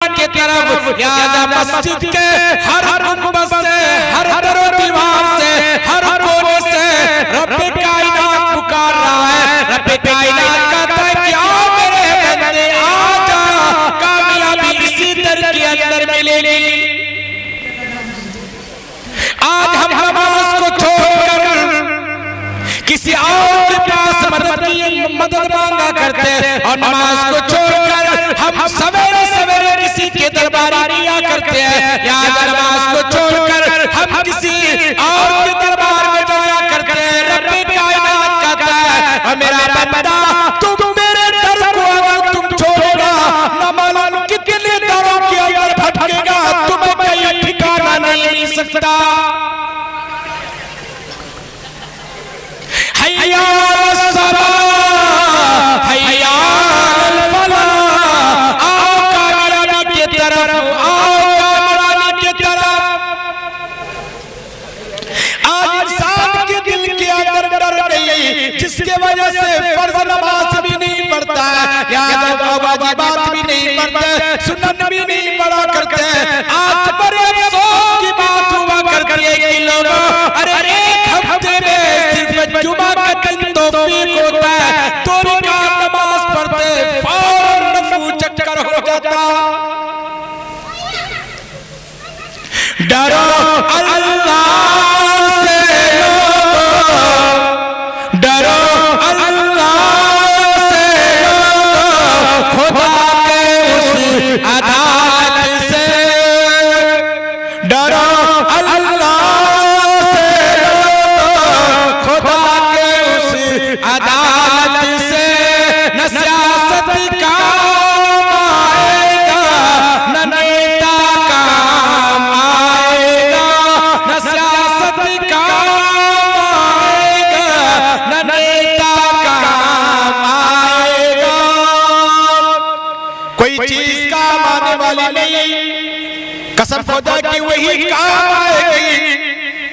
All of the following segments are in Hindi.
की तरफ या मस्जिद के हर गुंबद से, हर दरो दीवार से, हर कोने से रब्बे कायनात पुकार रहा है। रब्बे कायनात कहता है कि आओ मेरे बंदे आ जा, कामयाबी इसी दर के अंदर मिलेगी। आज हम नमाज को छोड़कर किसी और के पास मदद मांगा करते हैं और नमाज को छोड़कर हम सवेरे सवेरे किसी के दरबार किया करते हैं। या नमाज को छोड़कर हम किसी और के दरबार में जाया करते हैं। रब्बे कायनात कहता है मेरा बंदा तुम मेरे दर को अगर तुम छोड़ेगा न मालूम कितने दरों के अंदर भटकेगा, तुम्हें कहीं ठिकाना नहीं मिल सकता। हैया सला हैया फला, आओ कामयाबी की तरफ, आओ कामयाबी की तरफ। आज इंसान के दिल के अंदर डर गई, जिसके वजह से फर्ज नमाज भी नहीं पढ़ता है, याद वाजिबात भी नहीं पढ़ता, सुन्नत भी नहीं पढ़ा करते। आज बड़े अफसोस की बात हुआ करती है कि लोगों अरे एक हफ्ते में सिर्फ जुमा का दिन तौफीक होता है, तो भी नमाज पढ़ते फौरन नफू चक्कर हो जाता। डरो अल्लाह से लोगो, डरो अल्लाह से लोगो, खुदा के उस अदालत से। डरो अल्लाह से लोगो, खुदा के उस अदालत से। न सियासत काम आएगा, न नेता काम आएगा, न सियासत काम आएगा, न नेता काम आएगा। कोई चीज काम आने वाली नहीं, कसम खुदा की वही काम आएगी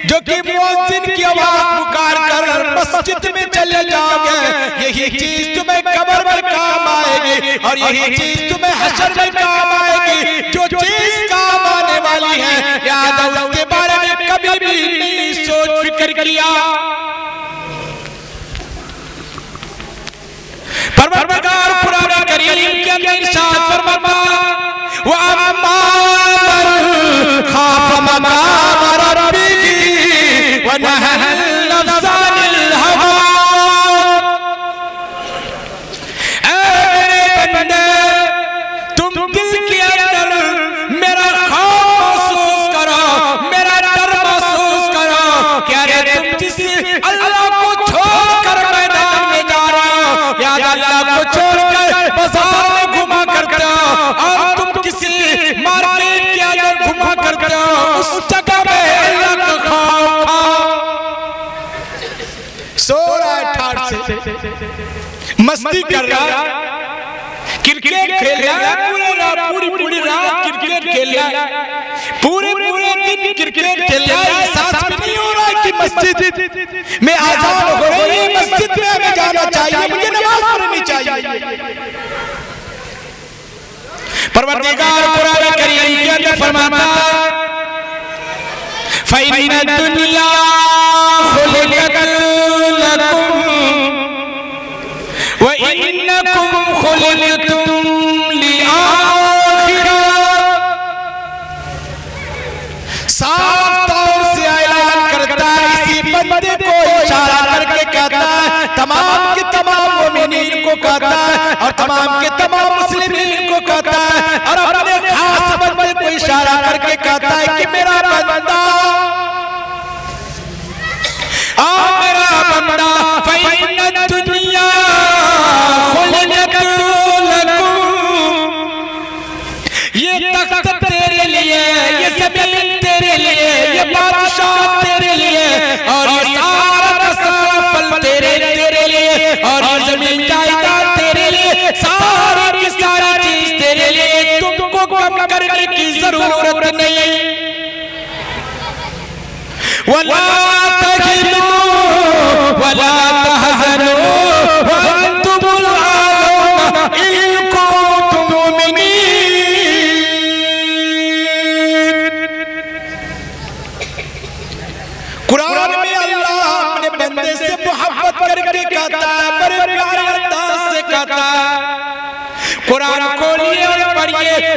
जो कि मुअज्जिन की आवाज पुकार कर मस्जिद में चले जाओगे। यही चीज तुम्हें कब्र में काम आएगी और यही चीज तुम्हें हश्र में काम आएगी। जो चीज काम आने वाली है याद है, उसके बारे में कभी भी नहीं सोच फिक्र किया। परवरदिगार कुरान करीम के अंदर इरशाद फरमाता व अम्मा मन खाफ मकाम रब्बिही व नहा नफ्स अनिल हवा। ऐ बंदे तुम दिल के अंदर मेरा खौफ महसूस करो, मेरा डर महसूस करो। क्या रे तुम जिस अल्लाह को छोड़कर मैदान में जा रहे हो, या अल्लाह को छोड़कर बाजार में घुमा करते हो और तुम किसी मार्केट के अंदर घुमा करते हो, उस जगह में अल्लाह का खौफ खाओ। सो रहा है ठाठ से, मस्ती कर रहा है, क्रिकेट खेल रहा है, पूरी रात क्रिकेट खेल रहा है, पूरे दिन क्रिकेट खेल रहा है। एहसास भी नहीं हो रहा है कि मस्जिद में आजान हो रही है, मस्जिद में हमें जाना चाहिए, मुझे नमाज पढ़नी चाहिए। परवरदिगार कुरान करीम के अंदर फरमाता है फ़इन्न दुनिया खुलिक़त लकुम व इन्नकुम खुलिक़तुम लिआखिरा। साफ तौर से ऐलान करता है, इसी बंदे को इशारा करके कहता है, तमाम के तमाम मोमिनीन को कहता है और तमाम के तमाम मुस्लिमीन को कहता है और अपने खास बंदे को इशारा करके कहता है कि मेरा बंदा, आ मेरा बंदा, फ़इन्न दुनिया खुलिक़त लकुम, ये तख्त तेरे लिए, ये ज़मीन तेरे लिए, ये बादशाह तेरे लिए और ये सारा का सारा फल तेरे लिए और ये ज़मीन जायदाद तेरे लिए, सारी की सारी चीज तेरे लिए। तुमको कम करने की जरूरत नहीं। वला तहिनु वला तहज़नु व अंतुमुल आलौना इन कुंतुम मुमिनीन।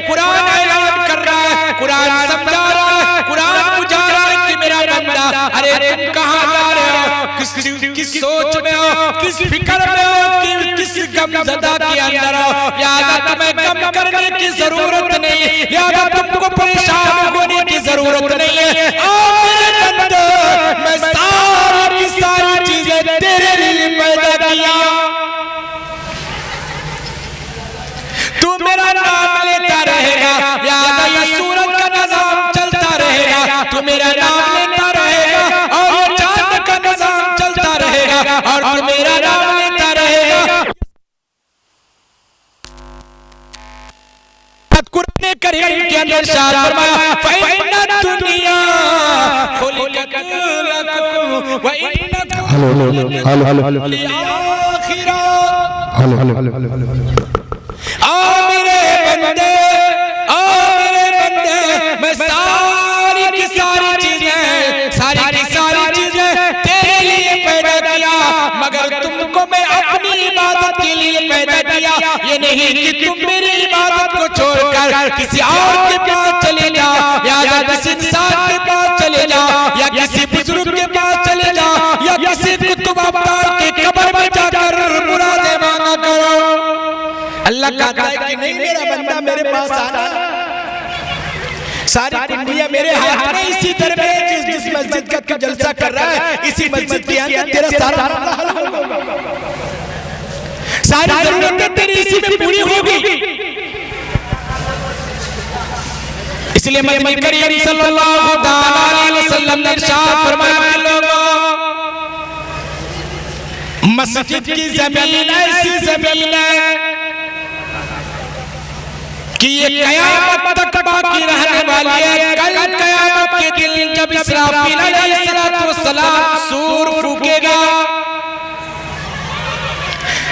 कुरान ऐलान कर रहा है, कुरान समझा रहा है, कुरान बुझा रहा है कि मेरा बंदा, अरे तुम कहाँ जा रहे हो, किस सोच में हो, किस फिक्र में हो, किस गमज़दा के अंदर हो। लिहाजा तुम्हें गम करने की जरूरत नहीं, लिहाजा तुमको परेशान होने की जरूरत नहीं है। मेरे बंदे, मैं सारी की सारी चीजें तेरे लिए पैदा किया, तू मेरा नाम लेता रहेगा, लिहाजा ये सूरत का निजाम चलता रहेगा, तू मेरा नाम लेता रहेगा, और चांद का निजाम चलता रहेगा, और तू मेरा नाम लेता रहेगा। कुरान करीम के अंदर शाद फरमाया, फ़इन्ना दुनिया खुलिक़त लकुम व इन्नकुम मेरे बंदे, मैं सारी की सारी चीजें तेरे लिए पैदा किया, मगर तुमको मैं अपनी इबादत के लिए पैदा किया। ये नहीं कि तुम मेरी इबादत को छोड़कर किसी और के पास चले जाओ, या किसी इंसान के पास चले जाओ, या किसी बुजुर्ग के पास चले जाओ, या किसी कुतुब अब्दाल के कब्र में जाकर मुरादें मांगा करो। अल्लाह कहता है कि नहीं, मेरा बंदा मेरे पास आना, सारी कुंडियां मेरे हाथ में, इसी तरह में जिस मस्जिद का तू जलसा कर रहा है, इसी मस्जिद के अंदर तेरा सारा मामला हल होगा, सारी जरूरतें तेरी इसी में पूरी होगी। इसलिए नबी करीम सल्लल्लाहु अलैहि वसल्लम ने इरशाद फरमाया, लोगों, मस्जिद की जमीन ऐसी जमीन है कि ये क़यामत तक बाकी रहने वाली है। कल क़यामत के दिन जब इसराफील अलैहिस्सलाम सूर फूकेगा,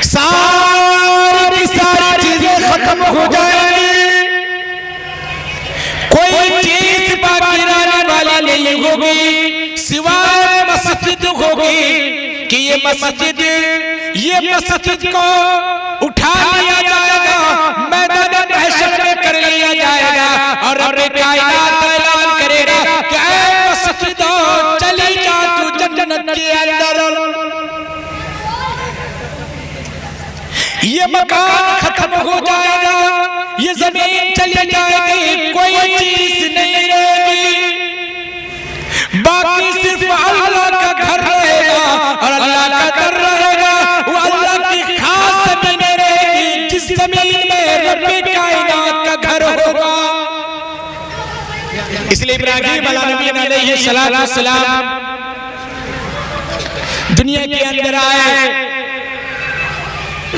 सारी चीजें खत्म हो जाएंगी, कोई चीज बाकी रहने वाली नहीं होगी सिवाय मस्जिद होगी, कि ये मस्जिद को उठा लिया जाएगा, मैदान महशर में कर लिया जाएगा, और रब कायनात ऐलान करेगा कि ऐ मस्जिद चली जा तू जन्नत के अंदर। ये मकान खत्म हो जाएगा, ये जमीन चली जाएगी, कोई चीज नहीं रहेगी, बाकी सिर्फ अल्लाह का घर रहेगा, और अल्लाह का घर रहेगा वो अल्लाह की खास जमीन रहेगी, जिस जमीन में रब कायनात का घर होगा। इसलिए इब्राहीम अलैहिस्सलाम दुनिया के अंदर आए,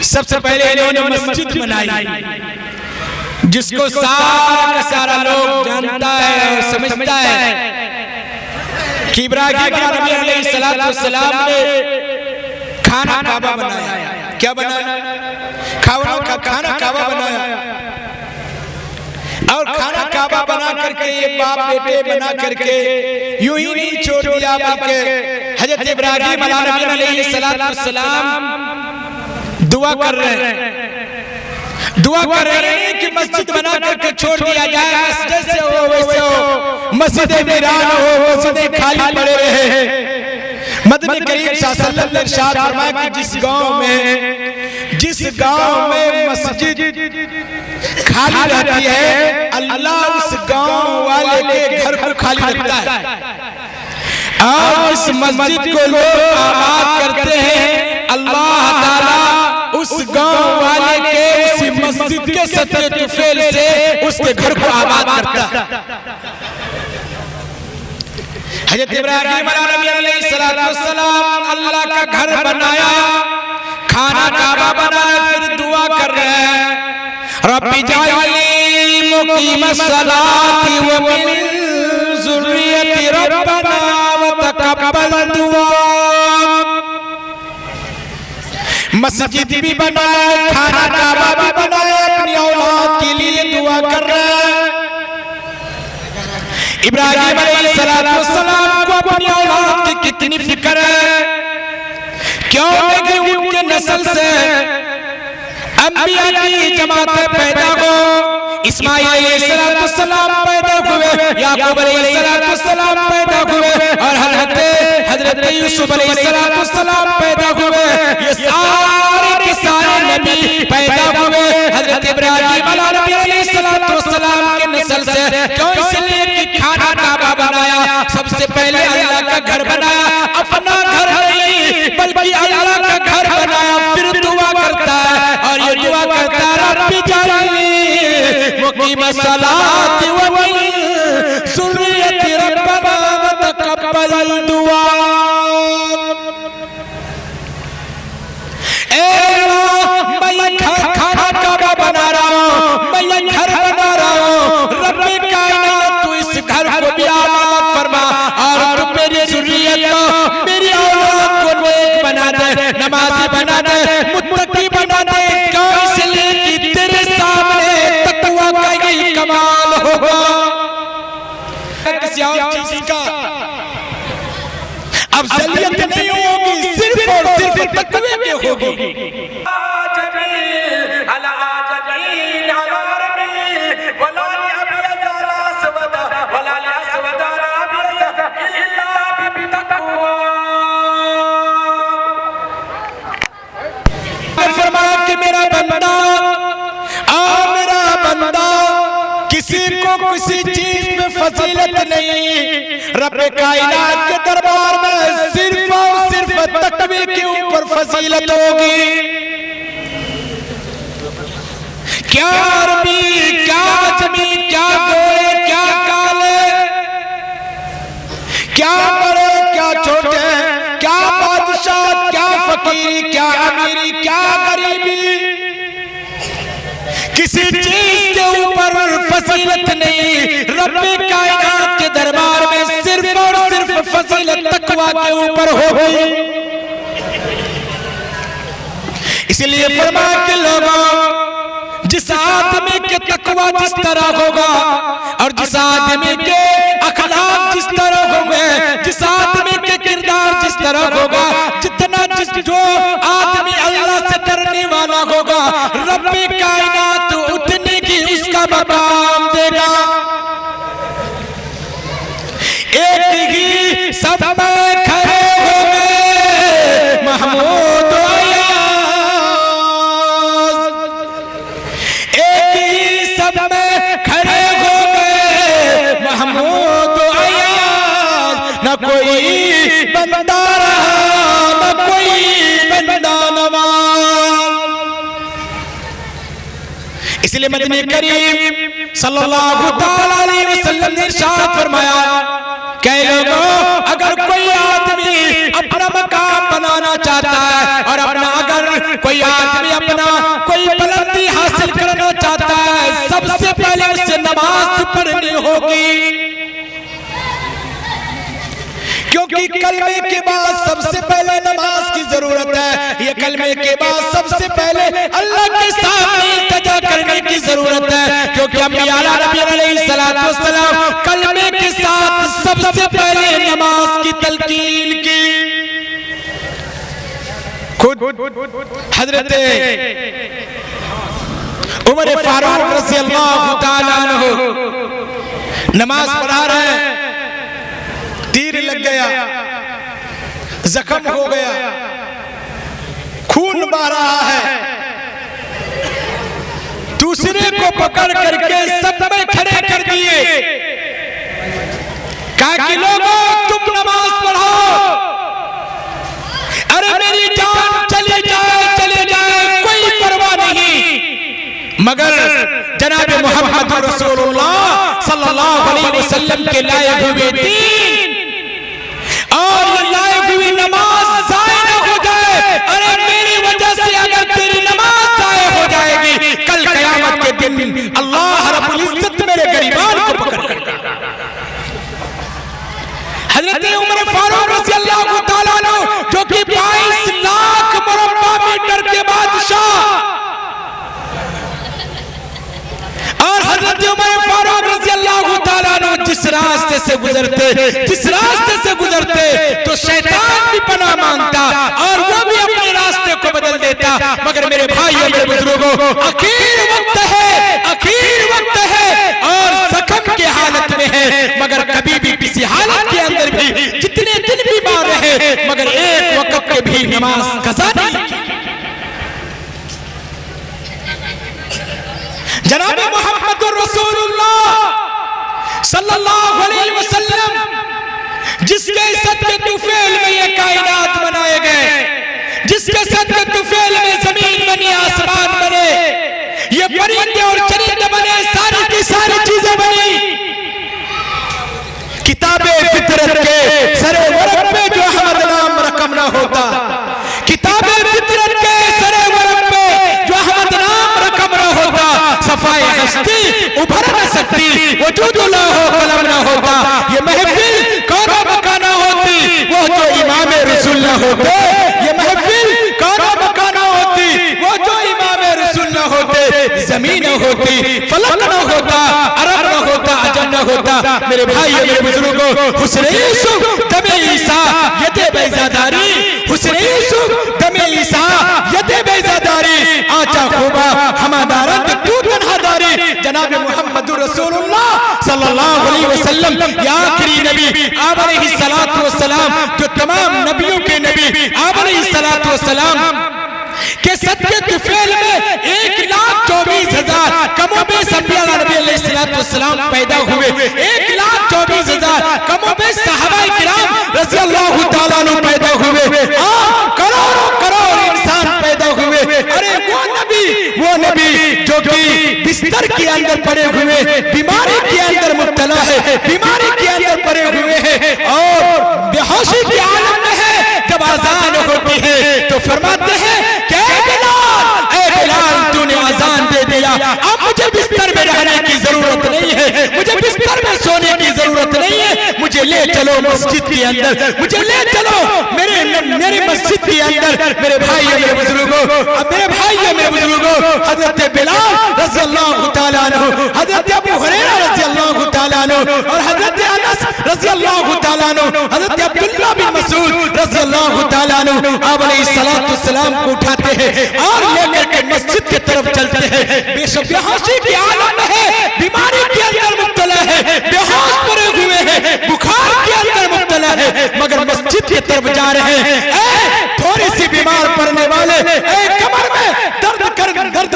सबसे पहले इन्होंने मस्जिद बनाई, जिसको सारा का सारा लोग जानता है और समझता है कि इब्राहीम अलैहिस्सलाम ने खाना काबा बनाया। क्या बनाया? खाना काबा बनाया, और खाना काबा बना करके ये बाप बेटे बना करके यूं ही नहीं छोड़ दिया, बल्कि हजरत इब्राहीम अलैहिस्सलाम दुआ कर रहे हैं कि मस्जिद बना करके छोड़ दिया जाए, जैसे हो वैसे हो, मस्जिदें वीरान हो, मस्जिदें खाली पड़े रहे। मदनी करीम सल्लल्लाहु अलैहि वसल्लम ने इरशाद फरमाया कि जिस गांव में मस्जिद खाली रहती है, अल्लाह उस गांव वाले के घर को खाली रखता है, और इस मस्जिद को लोग आबाद करते हैं, अल्लाह ताला उस गांव वाले के उसी मस्जिद के सदक़े तुफैल से उसके घर को आबाद करता है। हज़रत इब्राहीम अलैहिस्सलाम अल्लाह का घर बनाया, खाना काबा बनाया, फिर दुआ कर रहे हैं, रब्बी जअलनी मुक़ीमस्सलाति व मिन ज़ुर्रिय्यति रब्बना व तक़ब्बल दुआ। मस्जिद भी बनाया, खाना काबा भी बनाया, अपनी औलाद के लिए दुआ कर रहे हैं। इब्राहीम अलैहिस्सलाम को अपनी औलाद की कितनी फिक्र है, क्यों कि उनके नस्ल से अंबिया की जमातें पैदा हो, इस्माइल अलैहिस्सलाम पैदा हुए, याकूब अलैहिस्सलाम पैदा हुए और हजरत यूसुफ अलैहिस्सलाम पैदा हुए। ये सारे के सारे नबी पैदा हुए हजरत इब्राहीम अलैहिस्सलाम के नस्ल से। क्यों? इसलिए कि खाना काबा बनाया, सबसे पहले अल्लाह का घर बनाया, अपना घर नहीं बल्कि अल्लाह का घर बनाया, फिर दुआ करता है और ये दुआ करता है रब्बी जअलनी मुकीम सलात व मिन ज़ुर्रिय्यति रब्बना व तक़ब्बल दुआ। ए मैं खाना काबा बना रहा हूँ, मैं घर बना रहा हूँ, रब्बे कायनात तू इस घर को भी आबाद फरमा और तू मेरी ज़ुर्रियत को, मेरी औलाद को नेक बना दे, नमाज़ी बना दे, मुत्तकी बना दे। क्यों? इसलिए कि तेरे सामने तक़वा का ही कमाल होगा, किसी और चीज़ का अफज़लियत नहीं होगी, सिर्फ और सिर्फ तक़वे की होगी। फरमाया कि मेरा बंदा किसी को किसी चीज में फजीलत नहीं, रब्बे कायनात के दरबार में सिर्फ और सिर्फ तक़वे के ऊपर फजीलत होगी। क्या अरबी, क्या अजमी, क्या गोरे, क्या काले, क्या बड़े, क्या छोटे, क्या बादशाह, क्या फकीर, क्या अमीरी, क्या गरीबी, किसी चीज के ऊपर फजीलत नहीं, रब्बे कायनात के दरबार में सिर्फ और सिर्फ फजीलत तक़वा के ऊपर होगी। इसलिए फरमाया कि लोगों, जिस आदमी के तक़वा जिस तरह होगा और जिस आदमी के अखलाक जिस तरह होंगे, जिस आदमी के किरदार जिस तरह होगा, जितना जो आदमी अल्लाह से डरने वाला होगा, रब्बे कायनात उतने की उसका मकाम देगा। एक ही सब में खड़े हो गए महमूद न कोई बंदा रहा, न कोई बंदा नवाज। इसलिए मदनी करीम सल्लल्लाहु तआला अलैहि वसल्लम ने इरशाद फरमाया, कई लोगों, अगर कोई आदमी अपना मकाम बनाना चाहता है और अगर कोई आदमी अपना कोई बुलंदी हासिल करना चाहता है, सबसे पहले उसे नमाज पढ़नी होगी। क्योंकि कलमे के बाद सबसे पहले नमाज की जरूरत है, ये कलमे के बाद सबसे पहले अल्लाह के सामने इल्तिजा करने की जरूरत है। क्योंकि अंबिया अलैहिस्सलाम कलमे के साथ सबसे पहले नमाज की तलकीन की। खुद हजरत उमर फारूक रज़ियल्लाहु ताला अन्हु नमाज पढ़ा रहे हैं, तीर लग गया, जख्म हो गया, खून बह रहा है, दूसरे को पकड़ करके सब में खड़े कर दिए, कहा कि लोगों तुम नमाज पढ़ाओ, अरे मेरी जान चली जाए कोई परवाह नहीं, मगर जनाब मोहम्मद रसूलुल्लाह सल्लल्लाहु अलैहि वसल्लम के लाए हुए दीन और लाए हुई नमाज ज़ाया न हो जाए। अरे मेरी वजह से अगर तेरी नमाज ज़ाया हो जाएगी, कल क़यामत के दिन अल्लाह रब्बुल इज्जत मेरे गरीबान को पकड़ लेगा। हज़रत उमर फारूक रज़ियल्लाहु ताला अन्हु जो कि 22 लाख मुरब्बा मीटर के बादशाह और हज़रत उमर फारूक रज़ियल्लाहु ताला अन्हु जिस रास्ते से गुजरते तो शैतान भी पनाह मांगता और वो भी अपने रास्ते को बदल देता। मगर मेरे भाइयों, मेरे बुजुर्गों, आखिर वक्त जनाब मुहम्मदुर रसूलुल्लाह सल्लल्लाहु अलैहि वसल्लम जिसके सदके तुफैल में ये कायनात बनाए गए, जिसके सदके तुफैल में जमीन बनी, आसमान बने, ये परिंदे और चरिंदे बने, सारी की सारी चीजें बनी। किताबे फितरत के सरे वरक पे जो अहमद नाम रकम ना होता, किताबे फितरत के सरे वरक पे जो अहमद नाम रकम ना होता, सफाई हस्ती उभर न सकती, वजूदुल्लाह हो कलम ना होता, ये महफिल कौन मकाना होती, वो जो इमाम रसूल ना होते, ये महफिल कौन मकाना होती, वो जो इमाम रसूल ना होते, जमीन न होती, फलक न होता, अरब न होता, अजम न होता। मेरे भाई मेरे बुजुर्गों, हुस्न यूसुफ दमे ईसा यदे बैजादारी, हुस्न यूसुफ दमे ईसा यदे बैजादारी, आचा खूबा हमादारत तू तन्हादारी। जनाब मुहम्मदुर रसूलुल्लाह सल्लल्लाहु अलैहि वसल्लम या आखिरी नबी आप अलैहिस्सलातु वस्सलाम, जो तमाम नबियों के नबी आप अलैहिस्सलातु वस्सलाम के सदके तुफैल में 1,24,000 कमोबेश अंबिया नबी अलैहिस्सलाम पैदा हुए, 1,24,000 कमोबेश सहाबा किराम रज़ियल्लाहु ताला अन्हु पैदा हुए, करोड़ों करोड़ इंसान पैदा हुए। अरे वो नबी जो कि बिस्तर के अंदर पड़े हुए, बीमारी के अंदर मुब्तला है, बीमारी के अंदर पड़े हुए हैं और बेहोशी के आलम में है, जब अजान होती है तो फरमाते हैं क्या बिलाल तूने अजान दे दिया, अब मुझे बिस्तर में रहने की जरूरत नहीं है, मुझे बिस्तर में सोने की जरूरत नहीं है, मुझे ले चलो मस्जिद के अंदर, मुझे ले चलो मेरे मस्जिद के अंदर। मेरे भाई मेरे बुजुर्गों, मेरे भाई मेरे बुजुर्गों, हजरत बिलाल रज़ियल्लाहु ताला अन्हु, हजरत अबू हुरैरा रज़ियल्लाहु ताला अन्हु और हजरत अनस रज़ियल्लाहु ताला अन्हु, हजरत अब्दुल्लाह बिन मसूद रज़ियल्लाहु ताला अन्हु आप अलैहिस्सलातु वस्सलाम को उठाते हैं और लेकर के मस्जिद की तरफ चलते हैं। बेशक बेहोशी की आलम में है, बीमारी के अंदर मुब्तला है, बेहोश पड़े हुए हैं, बुखार के अंदर मुब्तला है, मगर मस्जिद की तरफ जा रहे हैं। थोड़ी सी बीमार पड़ने वाले, कमर में दर्द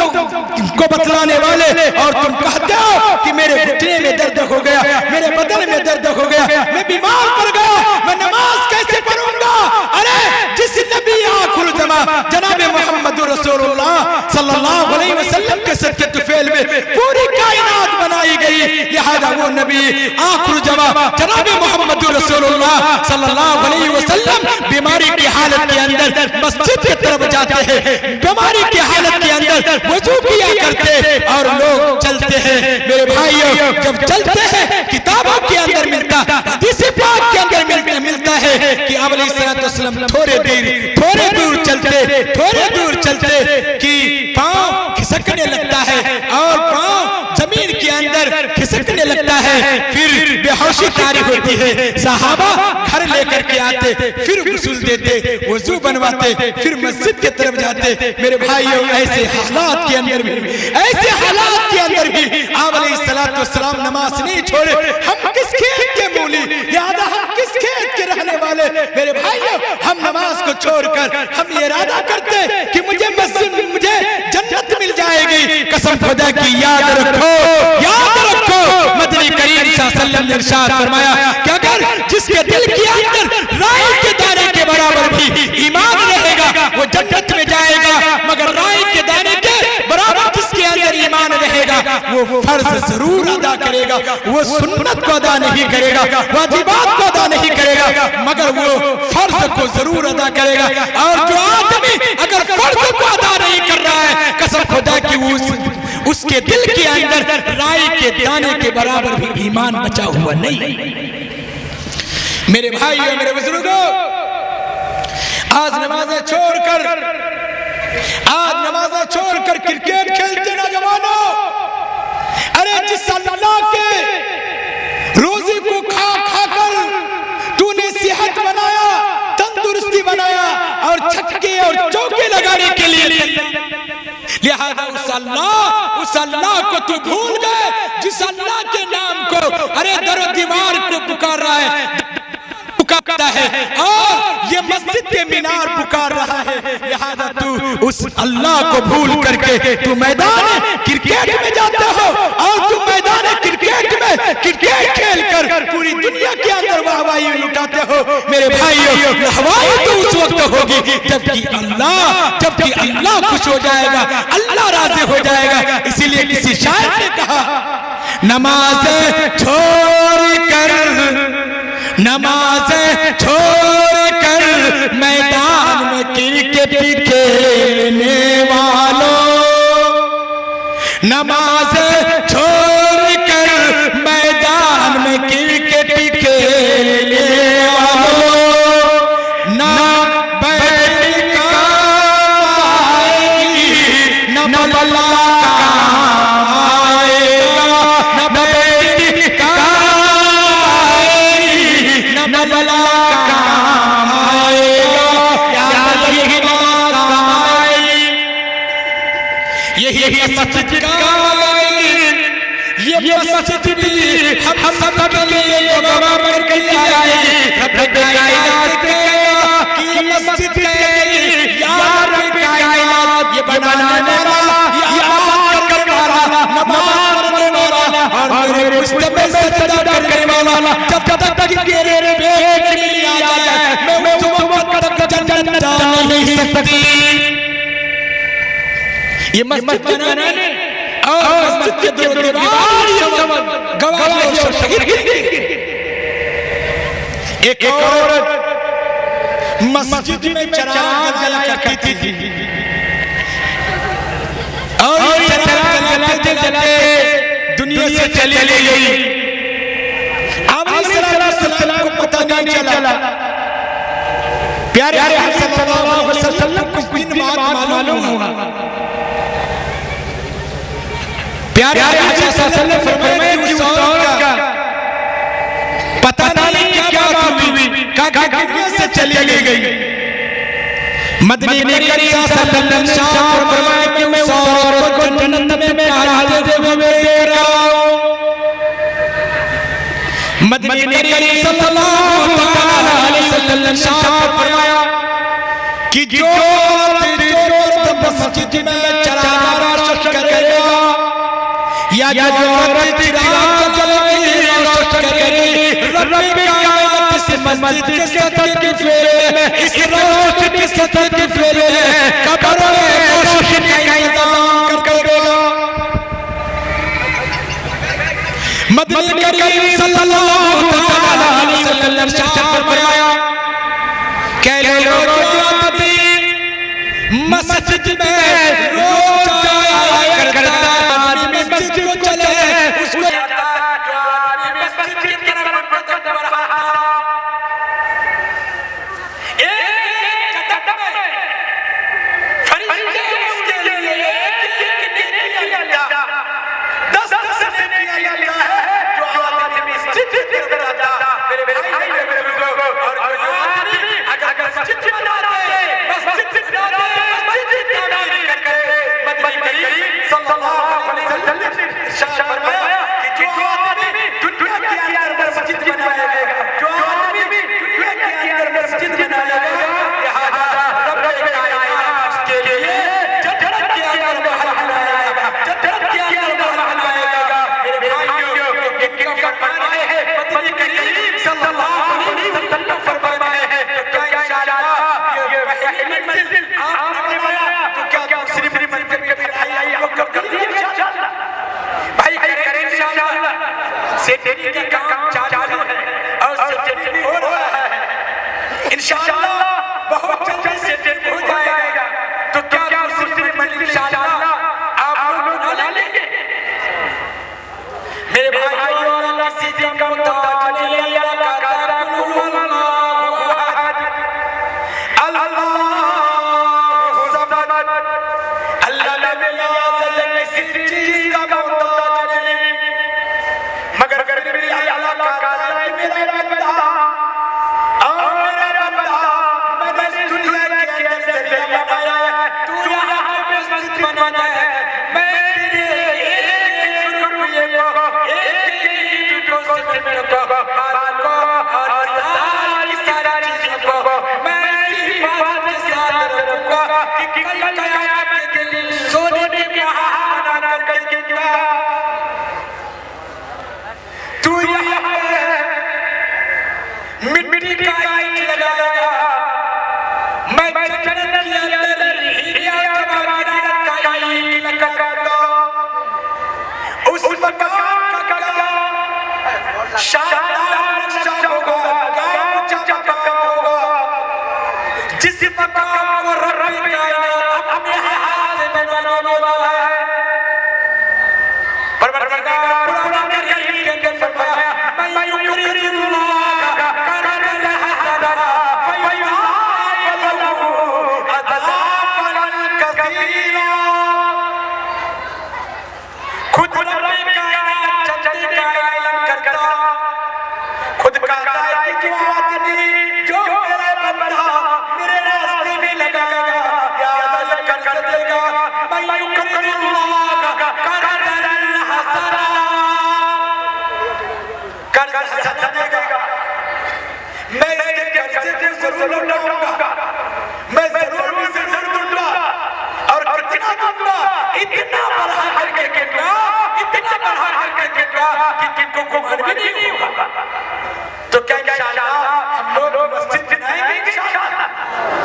को बतलाने वाले, और तुम कहते हो कि मेरे घुटने में दर्द हो गया, मेरे बदन में दर्द हो गया, मैं बीमार पड़ गया, मैं नमाज कैसे पढ़ूंगा? अरे जिस नबी आखिर जमा जनाब मुहम्मदुर रसूलुल्लाह सल्लल्लाहु अलैहि वसल्लम के सदके तुफैल में पूरी कायनात बनाई गई, लिहाजा वो नबी आखिर जमा जनाब मुहम्मदुर रसूलुल्लाह सल्लल्लाहु अलैहि वसल्लम बीमारी की हालत के अंदर मस्जिद की तरफ जाते हैं, बीमारी की हालत के अंदर वजू किया करते और लोग चलते हैं। मेरे भाइयों, जब चलते हैं किताबों के अंदर मिलता, हदीस पाक के अंदर मिलता है कि आप अलैहिस्सलातु वस्सलाम थोड़े दूर चलते कि पांव खिसकने लगता है और पांव जमीन के अंदर खिसकने लगता है, फिर बेहोशी तारी होती है, सहाबा घर लेकर के आते, फिर गुस्ल देते, वजू बनवाते, फिर मस्जिद की तरफ जाते। मेरे भाइयों, ऐसे हालात के अंदर भी आप अलैहिस्सलातु वस्सलाम नमाज नहीं छोड़े। हम किस खेत के मूली, यादा हम किस खेत के रहने वाले, मेरे भाइयों, हम नमाज को छोड़कर हम ये इरादा करते कि मुझे जन्नत मिल जाएगी। कसम खुदा की याद रखो, मदनी करीम सल्लल्लाहु अलैहि वसल्लम ने इरशाद फरमाया कि अगर जिसके दिल के अंदर राई के दाने के बराबर भी ईमान रहेगा वो जन्नत में जाएगा, मगर राई के दाने के बराबर जिसके अंदर ईमान रहेगा वो फर्ज जरूर अदा करेगा, वो सुन्नत को अदा नहीं करेगा, वाजिबात को अदा नहीं करेगा, मगर वो फर्ज को जरूर अदा करेगा। और जो आदमी अगर फर्ज को अदा नहीं कर रहा है, कसम खुदा की उसके दिल के अंदर राई के दाने के बराबर भी ईमान बचा हुआ नहीं। मेरे भाई और मेरे बुजुर्गों, आज नमाज़ें छोड़कर क्रिकेट खेलते नौजवानों, अरे जिस अल्लाह के रोजी को खा कर तूने सेहत बनाया, तंदुरुस्ती बनाया और छक्के और चौके लगाने के लिए, लिहाजा उस अल्लाह को तू भूल गए जिस अल्लाह के नाम को अरे दरो दीवार को पुकार रहा है, कपता है और ये मस्जिद के मीनार पुकार रहा है। लिहाजा तू उस अल्लाह को भूल करके तू मैदान क्रिकेट में जाता हो और तू मैदान क्रिकेट में क्रिकेट खेलकर पूरी दुनिया के अंदर वाहवाही लुटाते हो। मेरे भाइयों, वाहवाही तो उस वक्त होगी जबकि अल्लाह खुश हो जाएगा, अल्लाह राज़ी हो जाएगा। इसीलिए किसी शायर ने कहा, नमाज़ें छोड़ कर मैदान में क्रिकेट खेलने वालों, नमाज़ें छोड़ कर मैदान में क्रिकेट खेलने वालों, ना बैठ काम आएगी ना बल्ला काम आएगा, ना बैठ काम आएगी ना बल्ला काम आएगा, यही नमाज़ काम आएगी, यही मस्जिद काम आएगी। ये मस्जिद भी हम सब के लिए बराबर कर दी जाएगी। रब कायनात कहेगा कि मस्जिद है या रब कायनात, ये बनाने वाला, ये आबाद करने वाला, नमाज पढ़ने वाला और मेरे मुस्तक़बिल सजदा करने वाला, जब तक कि मेरे पेट में नहीं आ जाए मैं उस वक्त तक जन्नत जा नहीं सकती। ये मस्जिद बनाने और मस्जिद के दो दीवार गवाह एक औरत मस्जिद में चिराग जलाया करती थी और चिराग जलाते जलाते दुनिया से चली गई। अब सल्लल्लाहु को पता नहीं चला। प्यारे सल्लल्लाहु अलैहि वसल्लम कुछ दिन बाद मालूम हुआ। प्यारे सल्लल्लाहु अलैहि फरमाया कि उस औरत का पता नहीं क्या बात हुई, दुनिया से चली गई। मदनी करीम सल्लल्लाहु अलैहि वसल्लम फरमाया कि मैं उस औरत को जन्नत में बिठाते हुए देख रहा हूं। मदनी करीम सल्लल्लाहु अलैहि वसल्लम फरमाया कि जो मस्जिद में चिराग रोशन करेगा या जो औरत चिराग रोशन करेगी, रब कायनात से मस्जिद के सतह के फेरे में, इस रोशनी के सतह के फेरे में कब्र में रोशनी का इंतजाम करेगा। मदनी करीम सल्लल्लाहु अलैहि वसल्लम फरमाया कि लोगों मस्जिद में रोज जाया करता आदमी मस्जिद को चले उसको मस्जिद की तरफ बढ़ रहा एक कदम में फरिश्ते उसके लिए दस नेकियां है जो आदमी मस्जिद की तरफ जाता। मेरे भाई मेरे बुजुर्गों, और जो आदमी अगर मस्जिद बना दे, मस्जिद फरमाया कि जो आदमी दुनिया के अंदर मस्जिद बनाएगा, जो आदमी दुनिया के अंदर मस्जिद बनाएगा, लिहाजा रब कायनात उसके लिए जन्नत के अंदर महल बनाएगा, जन्नत के अंदर महल बनाएगा। मेरे भाइयों, इनका फरमाया है मदनी करीम सल्लल्लाहु अलैहि वसल्लम फरमाया है कि इंशाअल्लाह ये पहली मंजिल आपने बनाया तो क्या दूसरी मंजिल के बनाई लोग कर दिए इंशाअल्लाह। भाई करें इंशाअल्लाह। सेटरी का काम चालू है और सेटरी हो रहा है इंशाअल्लाह, बहुत जल्दी सेटरी हो जाएगा। तो क्या दूसरी मंजिल इंशाअल्लाह आप लोग बना लेंगे। मेरे भाइयों, अल्लाह किसी का मोहताज नहीं, अल्लाह का अल्लाहु अहद, अल्लाहु समद, अल्लाह किसी चीज का मोहताज नहीं, मगर फिर भी अल्लाह का कहता है मेरा बंदा और मेरा बंदा, मैंने दुनिया के अंदर बनाया, तू यहाँ पे मस्जिद तू मिट्टी का ईंट लगाएगा, मैं जन्नत के अंदर हीरा जवाहरात का ईंट लगाऊंगा। उस मकान का शानदार नक्शा होगा, गाँव होगा, जिस मकान को रब कायनात अपने हाथ से बनाने वाला है। परवरदिगार कुरान करीम के अंदर फरमाया, मैं युकरिदुल्लाह करदल हसना फयुआफ़ लहू अज़ाफ़न कसीरा। खुद रब कायनात चंदे का ऐलान करता, खुद कहता है कि जो आदमी जो मेरा बंदा मेरे रास्ते में लगाएगा या अदल कर देगा, मैं युकरिदुल्लाह करदल हसना, कर्ज हसना देगा। मैं इसके कर्जे को जरूर लौटाऊंगा, मैं जरूर दूंगा। और कितना दूंगा? इतना बढ़ा करके दूंगा, इतना बढ़ा करके दूंगा कि किनको गुमान भी नहीं होगा। तो क्या इंशाअल्लाह हम लोग मस्जिद बनाएंगे इंशाअल्लाह?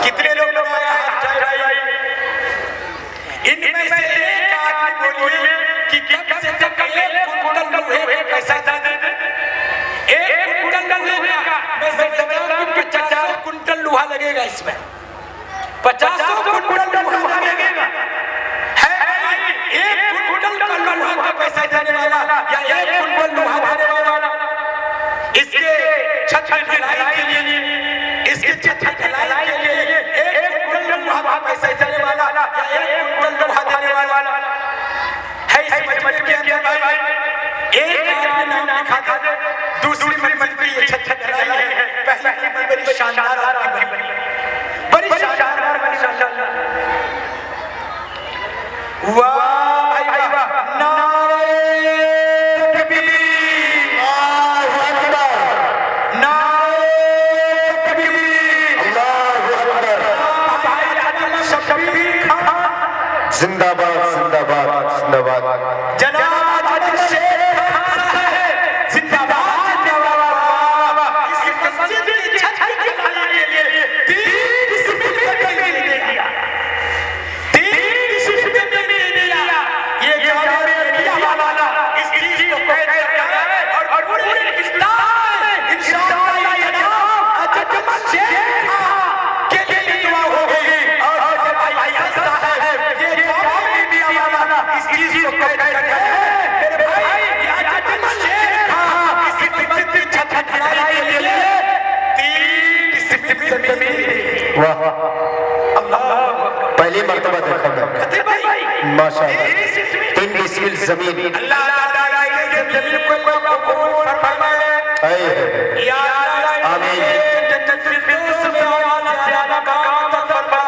कितने लोग बनाया है भाई? इनमें से एक आदमी बोलिए कि कम से कम एक कुंटल लोहे पे पैसा दे दे। एक कुंटल लोहे का मैं समझता हूं कि 50 कुंटल लोहा लगेगा इसमें, 50 कुंटल लोहा लगेगा। है भाई एक कुंटल का लोहा का पैसा देने वाला या एक कुंटल लोहा देने वाला? इसके छत ढलाई के लिए, इसके छत ढलाई के लिए एक कुंटल लोहा का पैसा देने वाला या एक कुंटल लोहा देने वाला है इस मजमे के अंदर भाई? एक आदमी नाम लिखा था, दूसरी मंजिल पे ये छत ढलाई है, पहली मंजिल बड़ी शानदार आपकी बनी, बड़ी शानदार माशाअल्लाह। वाह भाई वाह, नारे तकबीर, अल्लाहु अकबर, नारे तकबीर, अल्लाहु अकबर। भाई अब्दुल्ला शब्बीर खान जिंदाबाद जिंदाबाद जिंदाबाद। जनाब अजय शेख खान साहब जिंदाबाद जिंदाबाद। इस मस्जिद की छत की ढलाई के लिए 3 सिमट का बिल दिया, 3 सिमट का बिल दिया। ये जामिया मिलिया वाला इस चीज को पैदा किया है और पूरे पाकिस्तान इंशाअल्लाह ये नाम अजय शेख के लिए दुआ होगी। और भाई साहब ये जामिया मिलिया वाला इस चीज को पैदा किया है मेरे भाई, ये अजय शेख इस मस्जिद की छत ढलाई के लिए 3 सिमट जमीन। वाह, पहली मर्तबा देखा मैं माशाअल्लाह। 3 डिसमिल जमीन। अल्लाह ताला इस जमीन को कबूल फरमाए। या आमीन। जन्नत फिरदौस में आवाज़ ज़्यादा काम फरमा।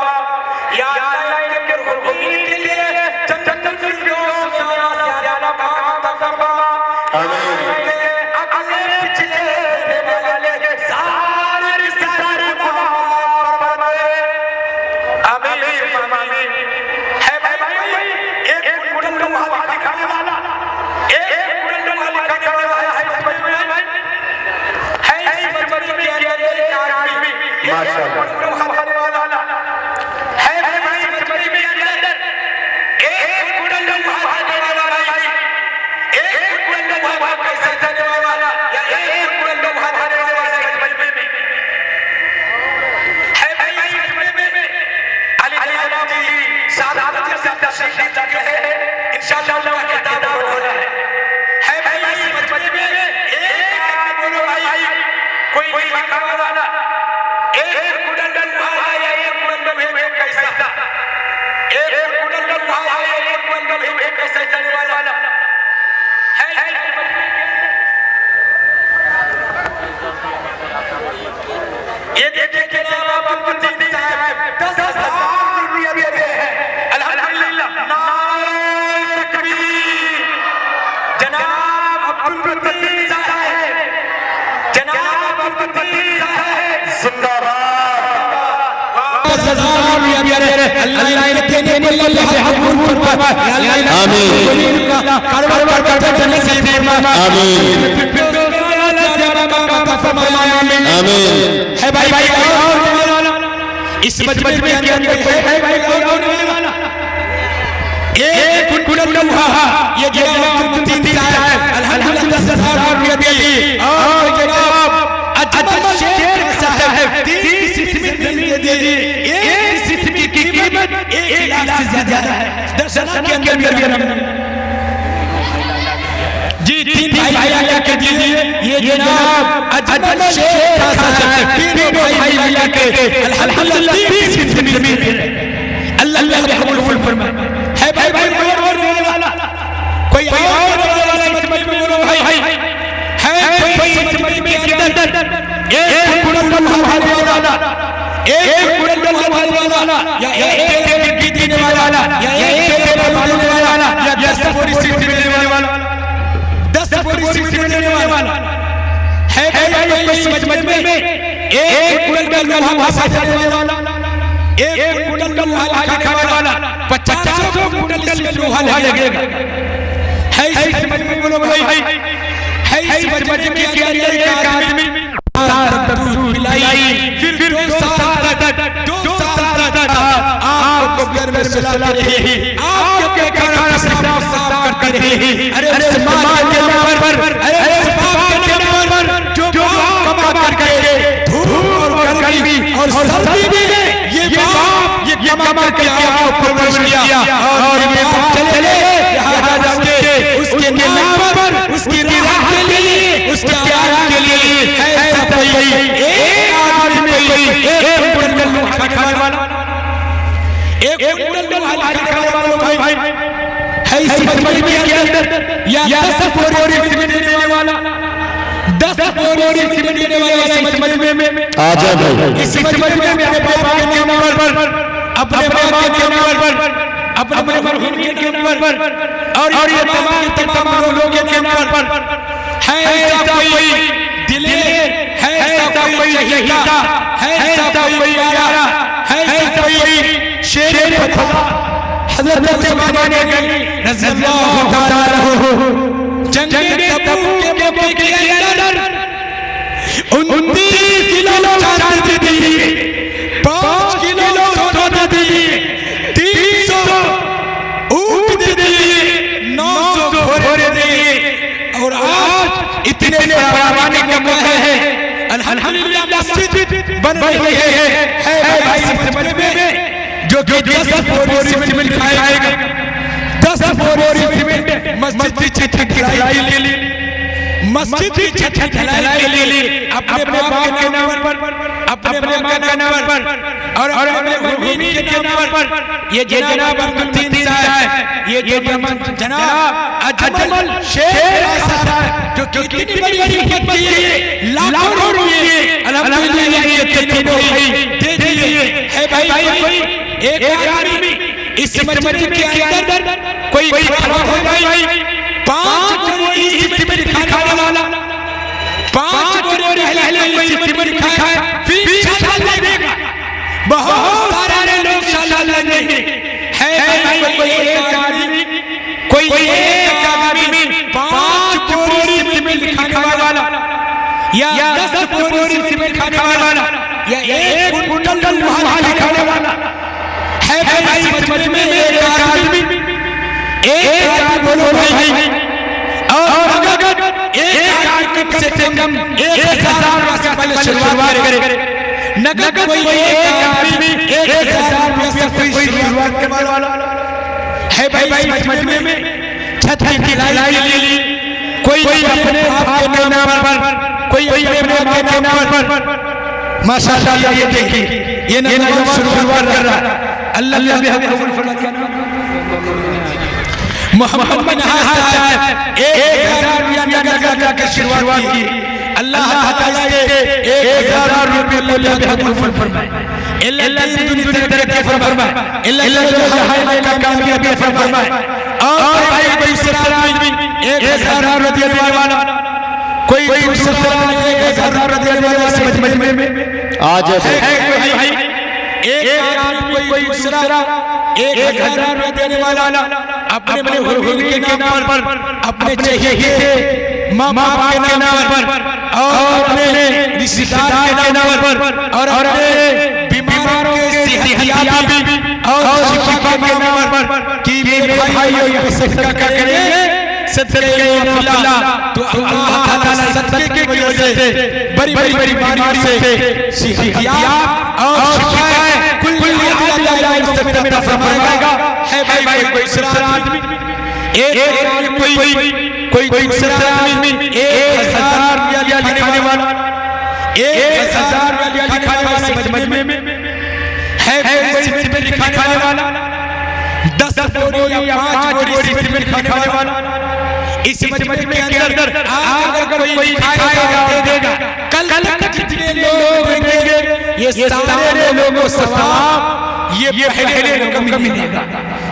या अल्लाह के हुकूम के लिए जन्नत फिरदौस में आवाज़ ज़्यादा काम फरमा। आमीन। अगले पिछले वाले सारे रिश्तेदार माफ फरमाए। आमीन आमीन। है भाई एक कुंटल लोहा दिखाने वाला, एक कुंटल लोहा दिखाने वाला है इस मजमे में, है इस मजमे के अंदर एक आदमी माशाअल्लाह लोहा देने वाला है भाई। इस मजमे के अंदर एक कुंटल लोहा देने वाला है, एक कुंटल लोहा पैसा देने वाला या एक कुंटल लोहा देने वाला इस मजमे में है भाई। इस मजमे में अली जनाब जी सादात जी से तशरीफ ले चुके हैं, इंशाअल्लाह किताब होना है भाई। इस मजमे में एक आदमी बोलो भाई, कोई लिखा वाला एक कुंटल लोहा है या एक कुंटल लोहे पैसा, एक कुंटल लोहा है या एक कुंटल लोहे पैसा देने वाला है। ये देखिए कि जनाब अब्दुल साहब 10,000 रुपया देते हैं। अल्हम्दुलिल्लाह, नारे तकबीर। जनाब अब्दुल साहब, जनाब अब्दुल साहब जिंदाबाद। 10,000 रुपया अल्लाह ने देने को अल्लाह कबूल फरमाए। आमीन। आमीन। इस मजमे के अंदर है कोई होने वाला एक कुंडल लोहा ये जनाब तीन साहब अल्हम्दुलिल्लाह 10,000 रुपया दिए और जनाब अजमल शेख साहब 30 सिस्मित दे दिए एक सिस्मित की कीमत 1 लाख से ज्यादा है दर्शन के अंदर जी तीन भाई के दिए ये जनाब अजमल शेख साहब तीनों भाई के अल्हम्दुलिल्लाह 30 सिस्मित अल्लाह कबूल फरमाए है भाई भाई और देने वाला कोई और देने वाला समझ में बोलो भाई है कोई समझ में के अंदर एक कुंडल लोहा वाला एक कुंडल लोहा वाला या एक की देने वाला या एक बालू देने वाला या 10 बोरी सीट देने वाला 10 बोरी सीट देने वाला है भाई कोई समझ में एक कुंडल लोहा देने वाला एक कुंडल लोहा खाने वाला 50 कुंडल इसमें लोहा लगेगा है इस समझ में बोलो भाई है इस समझ में के अंदर एक आदमी दूध पिलाई फिर 2 साल तक आपको घर में सुला रही आपके खाना साफ करती रही अरे समाज के नाम पर अरे बाप के नाम पर जो कमा करके धूप और गर्मी और सर्दी भी ये बाप ये कमा के आपको परवरिश किया और ये बाप चले यहाँ जाके उसके नाम पर उसकी राह के लिए उसके प्यार के लिए ऐसा कोई एक आदमी कोई एक कुंडल लोहा खाने वाला एक कुंडल लोहा खाने वाला भाई है इस मजमे के अंदर या 10 बोरी सीमेंट देने वाला 10 बोरी सीमेंट देने वाला इस मजमे में आ जाओ भाई इस मजमे में अपने बाप के नाम पर अपने बाप के नाम पर अपने मरहूम के नाम पर और ये तमाम लोगों के नाम पर है ऐसा कोई दिलेर है ऐसा कोई शहीदा है ऐसा कोई यारा है ऐसा कोई शेर खुदा हज़रत उस्मान गनी रज़ियल्लाहु ताला अन्हु जंग तबूक के मौके के अंदर 29 किलो चांदी दी 5 किलो सोना दी 300 ऊंट दी 900 घोड़े दी और आज इतने पैमाने का मौका है अल्हम्दुलिल्लाह मस्जिद बन रही है भाई समझ में जो 10 बोरी सीमेंट खाएगा 10 बोरी सीमेंट मस्जिद की छत ढलाई ले ली मस्जिद की छत ढलाई ले ली अपने बाप के नाम पर अपने मां के नाम पर और अपने मरहूम के नाम पर ये जनाब अब्दुल साहब ये जनाब अजमल शेख साहब जो कितनी बड़ी खिदमत की है लाखों रुपए अल्हम्दुलिल्लाह ये तीनों भाई दे दिए है भाई कोई एक आदमी इस मजमे के अंदर कोई खड़ा हो भाई 5 बोरी सीमेंट खाने वाला 5 बोरी पहले सीमेंट खाए फिर शाला देगा बहुत सारे लोग शाला लेंगे है भाई कोई एक आदमी 5 बोरी सीमेंट खाने वाला या 10 बोरी सीमेंट खाने वाला या एक कुंडल लोहा खाने वाला है भाई मजमे में एक आदमी बोलो भाई और अगर एक आदमी कम से कम 1,000 से पहले शुरुआत करे नगद कोई एक आदमी 1,000 रुपये से कोई शुरुआत करने वाला है भाई मजमे में छत की ढलाई ले ली कोई अपने बाप के नाम पर कोई अपने मां के नाम पर माशाअल्लाह ये देखिए ये नौजवान शुरुआत कर रहा अल्लाह भी हमें कबूल फरमाए मोहम्मद बिन साहब 1,000 रुपया नगद का शुरुआत की अल्लाह ताला इसके 1,000 रुपये अल्लाह भी कबूल फरमाए अल्लाह दुनिया तरक्की फरमाए अल्लाह हाय का कामयाबी फरमाए और भाई कोई सत्तर आदमी 1,000 रुपये देने वाला कोई 1,000 रुपये देने वाला समझ में आ जाओ भाई एक आदमी कोई दूसरा 1,000 रुपये देने वाला अपने हुजूर के नाम पर अपने चहेते माँ बाप के नाम पर और अपने रिश्तेदार के नाम पर और अपने बीमारों के के नाम पर कि मेरे भाइयों ये सदका करेंगे, सदके माफिला, तो अल्लाह ताला सदके की वजह से बड़ी बड़ी बीमारियों से सेहतियाब और शिफाए कुल्ली अता फरमाएगा। है भाई कोई दूसरा आदमी, एक कोई दूसरा आदमी 1000 रुपया खाने वाला, 1000 रुपया खाने वाला मजमे में है कोई सीमेंट खाने वाला, 10 बोरी या 5 बोरी सीमेंट खाने वाला। इस मजमे के अंदर अगर कोई खाएगा और देगा, कल तक जितने लोग रहेंगे ये सारे लोगों को सवाब ये पहले लोगों को मिलेगा,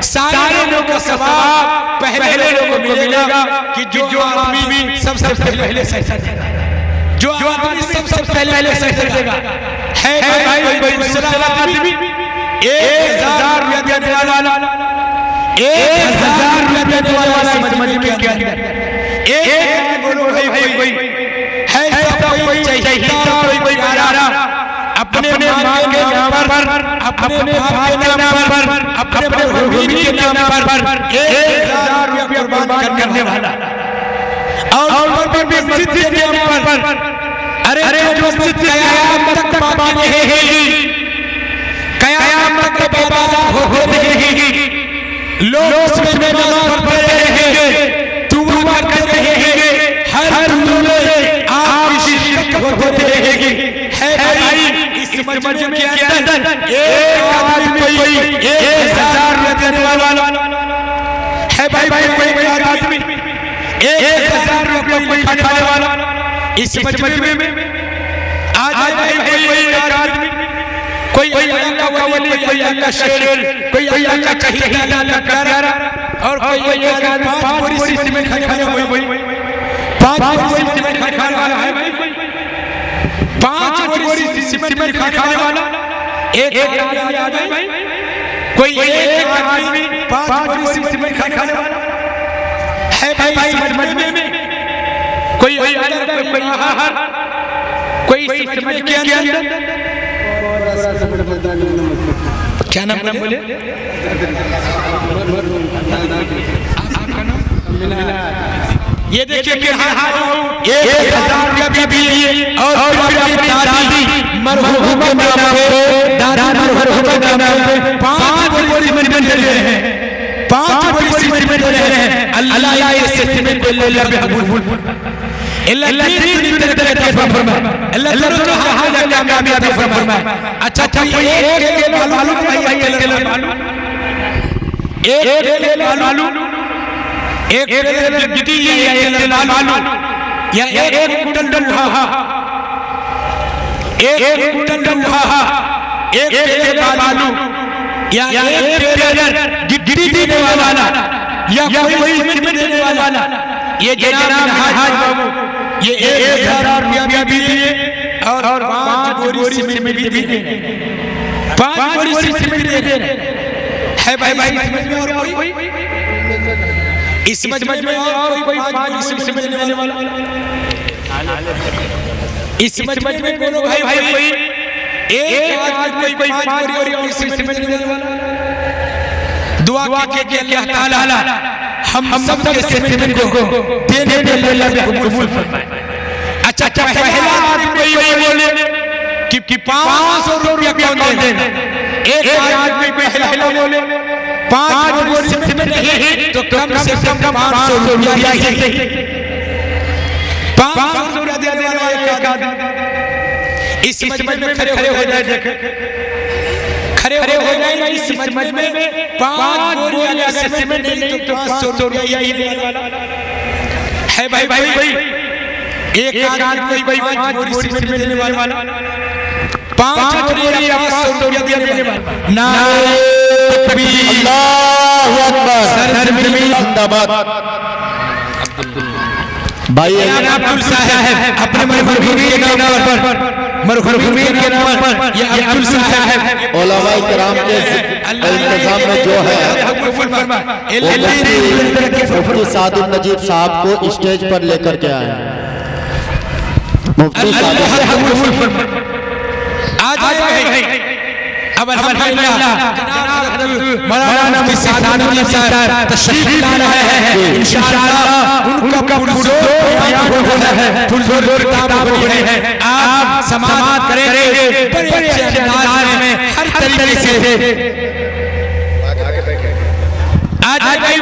सारे लोगों को सवाब पहले लोगों को मिलेगा कि जो आदमी सबसे पहले सजदेगा, जो आदमी सबसे पहले सजदेगा। है भाई कोई दूसरा आदमी 1000 रुपया देने वाला, 1000 रुपया देने वाला मजमे के अंदर एक बोलो भाई कोई है सब कोई चाहिए, कोई आ रहा अपने मां के नाम पर, अपने बाप के नाम पर, अपने हुजूर के नाम पर 1000 रुपया कुर्बान करने वाला और मस्जिद के नाम पर, अरे जो मस्जिद कयामत तक बाकी रहेगी, कयामत तक आबाद रहेगी, लोग उसमें नमाज पढ़ते रहेंगे, दुआ करते रहेंगे, हर रोज़ आपकी शिरक होते रहेगी। है भाई इस मजमे के अंदर एक आदमी कोई 1000 रुपया देने वाला है, भाई कोई आदमी 1000 रुपया कोई खाने वाला इस मजमे में आज भाई कोई आदमी कोई अल्लाह का वली, कोई अल्लाह का शेर, कोई अल्लाह का चहीता, अल्लाह का प्यारा, और कोई आदमी 5 बोरी सीमेंट खाने वाला, 5 बोरी सीमेंट खाने वाला है भाई, 5 बोरी सीमेंट खाने वाला एक आदमी आ जाए भाई, कोई एक आदमी 5 बोरी सीमेंट खाने वाला है भाई मजमे में कोई अंदर कोई बाहर कोई मजमे के अंदर क्या नाम बोले आपका नाम? ये देखिए कि 1000 रुपया भी और दादी मरहूमा के नाम पे, दादा मरहूमा के नाम पे 5 बोरी सीमेंट दे रहे हैं, 5 बोरी सीमेंट दे रहे हैं। अल्लाह ये सीमेंट को ले ले कबूल अल्लाह कामयाबी फरमाए। अच्छा एक मालूम भाई मालूम एक गिटी मालूम या एक कुंटल लोहा, एक कुंटल लोहा, एक मालूम या एक गिट्टी देने वाला या कोई सीमेंट देने वाला, ये जनाब हाज बाबू ये 1000 रुपया भी दिए और 5 बोरी सीमेंट भी दिए, 5 बोरी सीमेंट दे रहे है भाई और कोई इस मजमे में और कोई 5 बोरी सीमेंट देने वाला, इस मजमे में बोलो भाई एक आदमी कोई 5 बोरी सीमेंट देने वाला। दुआ के अल्लाह ताला हम सब के सीमेंट को देने पे अल्लाह कबूल फरमाए। अच्छा पहला आदमी कोई बोले कि 500 रुपया कौन देना, एक आदमी पहला बोले 5 बोरी सीमेंट नहीं तो कम से कम 500 रुपया ही 500 रुपया दे देना एक आदमी। इस मजमे में खड़े हो जाए, खड़े हो जाए इस मजमे में 5 बोरी वाला सीमेंट नहीं तो 500 रुपया ही देने वाला है भाई एक आदमी कोई 5 बोरी सीमेंट देने वाला, 5 बोरी या 500 रुपया देने वाला। नारे तकबीर, अल्लाहु अकबर, जिंदाबाद। भाई अब्दुल साहब अपने मरहूम के नाम पर, मरहूम के नाम पर ये अब्दुल साहब उलमाए किराम के इंतजाम में जो है मुफ्ती सादुल नजीब साहब को स्टेज पर लेकर के आए। मुफ्ती सादुल अब अल्हम्दुलिल्लाह मौलाना मुफ्ती सादात साहब तशरीफ ला रहे हैं। इंशाअल्लाह उनका पुरजोर किताब हो रही है, आप समाअत करेंगे बड़े अच्छे अंदाज में हर तरीके से। आज भाई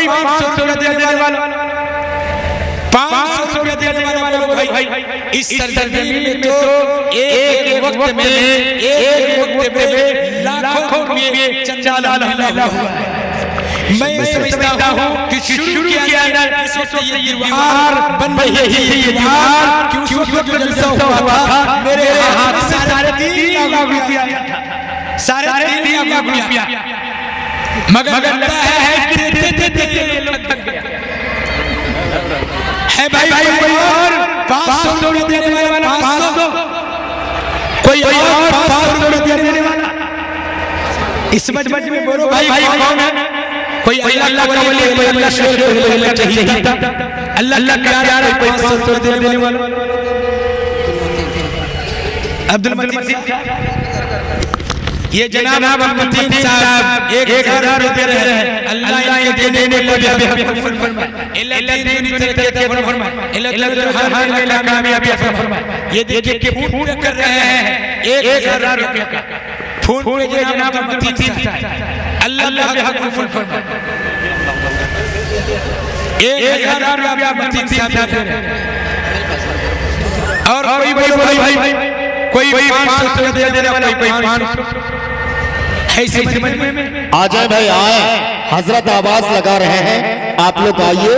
500 रुपया देने वाला 500 रुपया देने वाला भाई इस सरजमीन में तो एक वक्त में लाखों रुपये चंदा मिला हुआ है। मैं समझता हूँ कि शुरू किया जाए इस वक्त ये दीवार बन रही है, ये दीवार क्यों उस वक्त जलसा हुआ था, मेरे हाथ से साढ़े 3 लाख रुपया साढ़े 3 लाख रुपया मगर लगता है कि देते है भाई और 500 रुपये देने वाला 500 कोई और 500 रुपये देने वाला इस मजमे में बोलो भाई कौन है? कोई अल्लाह का वली, कोई अल्लाह शेख, कोई अल्लाह चाहिए अल्लाह का प्यार, कोई 500 रुपये देने वाला अब्दुल मतीन ये जनाब अब्दुल मतीन साहब 1000 रुपये दे रहे हैं। अल्लाह इनके देने को ये देखिए कि फोन कर रहे हैं 1000 रुपये का फोन पे जनाब अब्दुल मतीन साहब अल्लाह के हक में फोन फरमाए 1000 रुपये अब्दुल मतीन साहब दे रहे हैं। और कोई बोलो भाई कोई 500 रुपये दे रहा, कोई 500 आ जाए भाई आए, हजरत आवाज लगा रहे हैं, आप लोग आइए,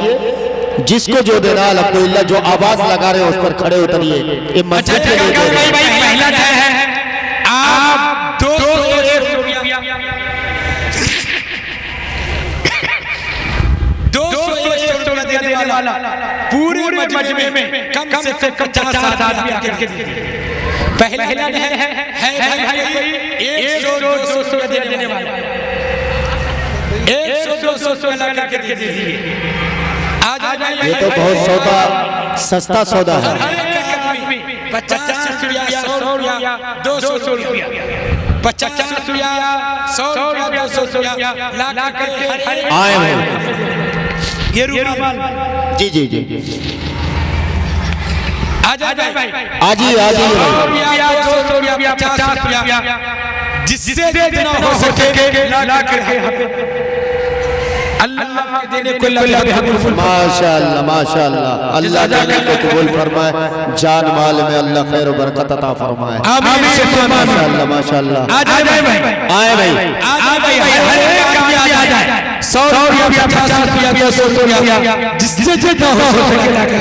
जिसको जो देना अल्हम्दुलिल्लाह, जो आवाज लगा रहे हैं उस पर खड़े उतरिए। ये मस्जिद में पहला है आप 201 रुपया देने वाला पूरे मजमे में कम से कम 50 आदमी पहला है भाई 100-200 रुपया देने वाला 100-200 रुपया लगा के दे दीजिए। आज ये तो बहुत सौदा सस्ता सौदा है। 50 रुपया 100 रुपया 200 रुपया 50 रुपया 100 रुपया 200 रुपया लगा के आए भाई ये रुमाल जी जी जी आजा भाई आजी आजी 100 रुपया 50 रुपया जिससे जितना हो सके ला कर अल्लाह देने को माशाअल्लाह माशाअल्लाह, अल्लाह देने को कबूल फरमाए, जान माल में अल्लाह खैर और बरकत अता फरमाए। माशाअल्लाह माशाअल्लाह। आ जाए भाई आए भाई हर एक आदमी आ जाए 100 रुपया 50 रुपया 200 रुपया जिससे जितना हो सके ला कर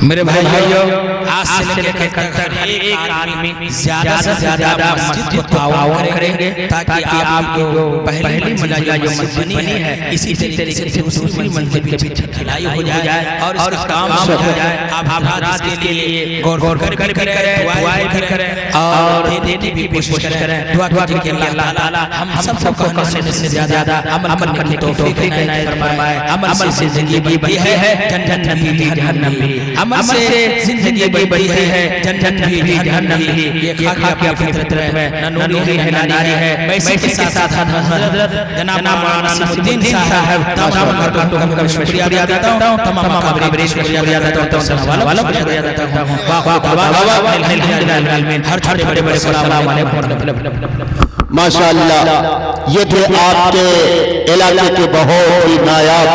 मेरे भाइयों आज से लेकर कल तक एक आदमी ज्यादा से ज्यादा मस्जिद को ताउन करेंगे ताकि आप जो पहली मंजिल जो मस्जिद बनी है इसी तरीके से दूसरी मंजिल भी ढलाई हो जाए और इसका काम हो जाए। आप रात के लिए गौर कर करें, दुआएं भी करें और देने की भी कोशिश करें। दुआ कीजिए कि अल्लाह ताला हम सबको कहने से ज्यादा अमल करने की तौफीक इनायत फरमाए। अमल से जिंदगी बड़ी है, जन्नत भी जहन्नम भी। अमल से जिंदगी बड़ी है, जन्नत भी जहन्नम भी। ये खाकी अपनी फितरत में न नूरी है न नारी है। मैं इसी के साथ हज़रत जनाब मौलाना नसीमुद्दीन साहब तमाम का शुक्रिया अदा करता हूं, तमाम का शुक्रिया अदा करता हूं, सुनने वालों का शुक्रिया अदा करता हूं। वाह वाह वाह अल्हम्दुलिल्लाह। हर छोटे बड़े सलाम अलैकुम। माशाअल्लाह, ये थे आपके इलाके के बहुत ही नायाब